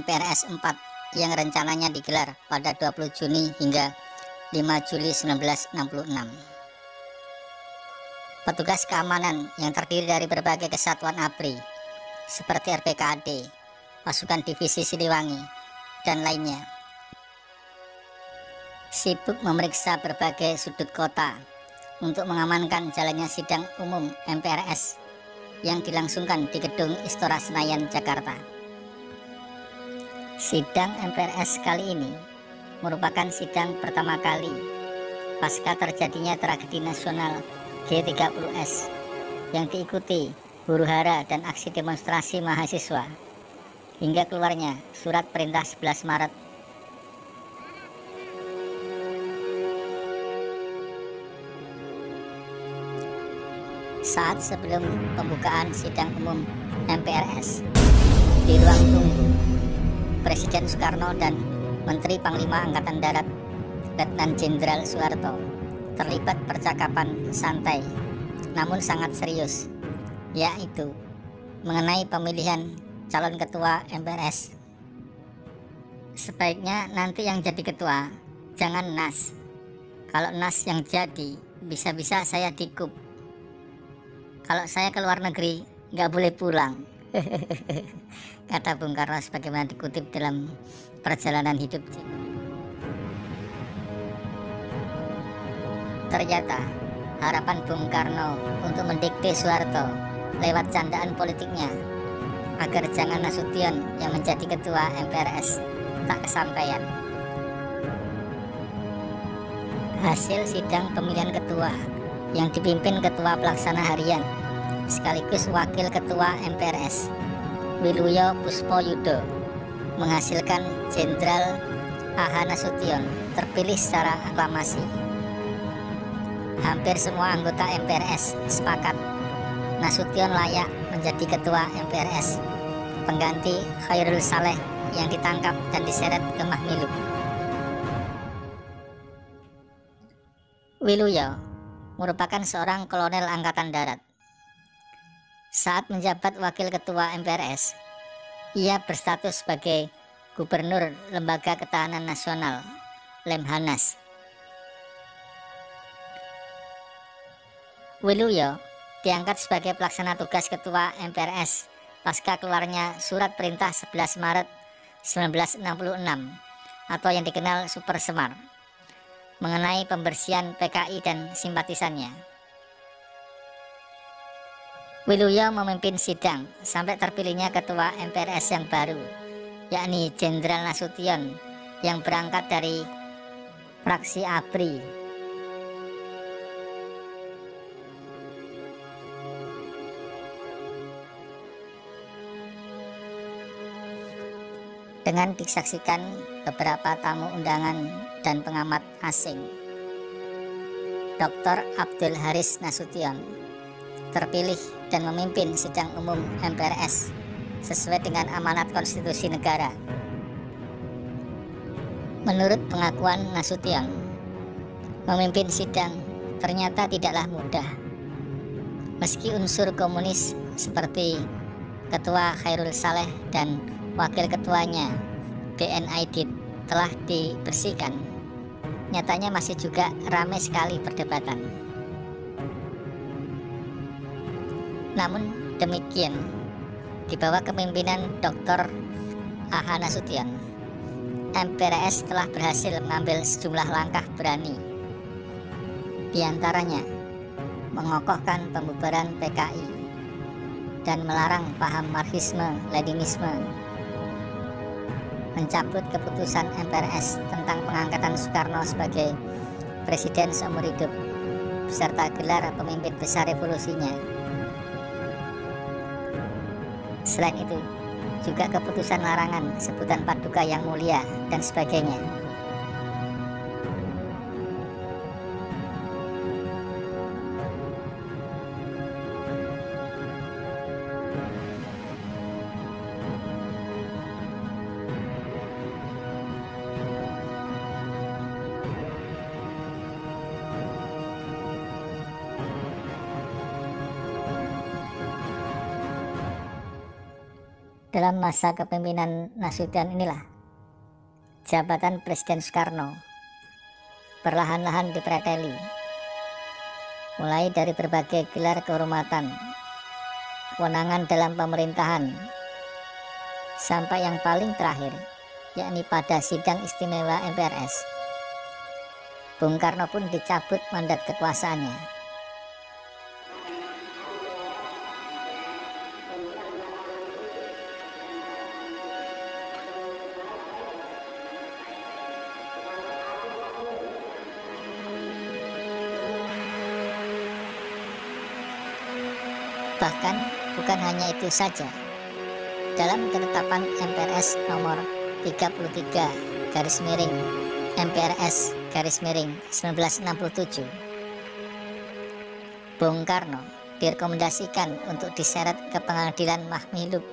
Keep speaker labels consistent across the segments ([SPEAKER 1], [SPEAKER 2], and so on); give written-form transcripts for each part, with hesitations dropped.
[SPEAKER 1] MPRS 4 yang rencananya digelar pada 20 Juni hingga 5 Juli 1966. Petugas keamanan yang terdiri dari berbagai kesatuan ABRI seperti RPKAD, pasukan divisi Siliwangi, dan lainnya sibuk memeriksa berbagai sudut kota untuk mengamankan jalannya sidang umum MPRS yang dilangsungkan di Gedung Istora Senayan, Jakarta. Sidang MPRS kali ini merupakan sidang pertama kali pasca terjadinya tragedi nasional G30S yang diikuti huru-hara dan aksi demonstrasi mahasiswa hingga keluarnya surat perintah 11 Maret. Saat sebelum pembukaan sidang umum MPRS, di ruang tunggu, Presiden Soekarno dan Menteri Panglima Angkatan Darat Letnan Jenderal Soeharto terlibat percakapan santai namun sangat serius, yaitu mengenai pemilihan calon ketua MPRS. Sebaiknya nanti yang jadi ketua jangan Nas. Kalau Nas yang jadi, bisa-bisa saya dikup. Kalau saya ke luar negeri nggak boleh pulang, kata Bung Karno sebagaimana dikutip dalam Perjalanan Hidup. Ternyata harapan Bung Karno untuk mendikte Soeharto lewat candaan politiknya agar jangan Nasution yang menjadi ketua MPRS tak kesampaian. Hasil sidang pemilihan ketua yang dipimpin Ketua Pelaksana Harian sekaligus Wakil Ketua MPRS Wiluyo Puspoyudo menghasilkan Jenderal A.H. Nasution terpilih secara aklamasi. Hampir semua anggota MPRS sepakat Nasution layak menjadi Ketua MPRS pengganti Khairul Saleh yang ditangkap dan diseret ke Mahmiluk. Wiluyo merupakan seorang kolonel Angkatan Darat. Saat menjabat Wakil Ketua MPRS, ia berstatus sebagai Gubernur Lembaga Ketahanan Nasional Lemhanas. Wiluyo diangkat sebagai pelaksana tugas Ketua MPRS pasca keluarnya Surat Perintah 11 Maret 1966 atau yang dikenal Super Semar mengenai pembersihan PKI dan simpatisannya. Wiluyo memimpin sidang sampai terpilihnya Ketua MPRS yang baru, yakni Jenderal Nasution yang berangkat dari fraksi ABRI. Dengan disaksikan beberapa tamu undangan dan pengamat asing, Dr. Abdul Haris Nasution terpilih dan memimpin sidang umum MPRS sesuai dengan amanat konstitusi negara. Menurut pengakuan Nasution, memimpin sidang ternyata tidaklah mudah. Meski unsur komunis seperti Ketua Khairul Saleh dan Wakil Ketuanya BN Aidit telah dibersihkan, nyatanya masih juga ramai sekali perdebatan. Namun demikian, di bawah kepemimpinan Dr. A.H. Nasution, MPRS telah berhasil mengambil sejumlah langkah berani. Di antaranya, mengokohkan pembubaran PKI dan melarang paham Marxisme-Leninisme, mencabut keputusan MPRS tentang pengangkatan Soekarno sebagai presiden seumur hidup beserta gelar pemimpin besar revolusinya. Selain itu, juga keputusan larangan sebutan Paduka Yang Mulia dan sebagainya. Dalam masa kepemimpinan Nasution inilah jabatan Presiden Soekarno perlahan-lahan dipreteli, mulai dari berbagai gelar kehormatan, kewenangan dalam pemerintahan, sampai yang paling terakhir, yakni pada sidang istimewa MPRS, Bung Karno pun dicabut mandat kekuasaannya. Bahkan bukan hanya itu saja, dalam ketetapan MPRS nomor 33 garis miring MPRS garis miring 1967, Bung Karno direkomendasikan untuk diseret ke pengadilan Mahmilub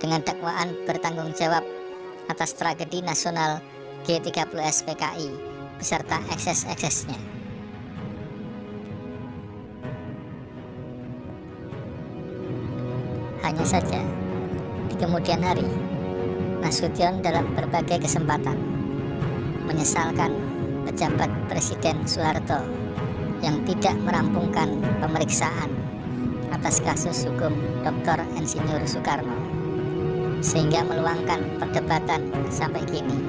[SPEAKER 1] dengan dakwaan bertanggung jawab atas tragedi nasional G30S PKI beserta ekses-eksesnya. Hanya saja, di kemudian hari, Nasution dalam berbagai kesempatan menyesalkan pejabat Presiden Soeharto yang tidak merampungkan pemeriksaan atas kasus hukum Dr. Insinyur Soekarno, sehingga meluangkan perdebatan sampai kini.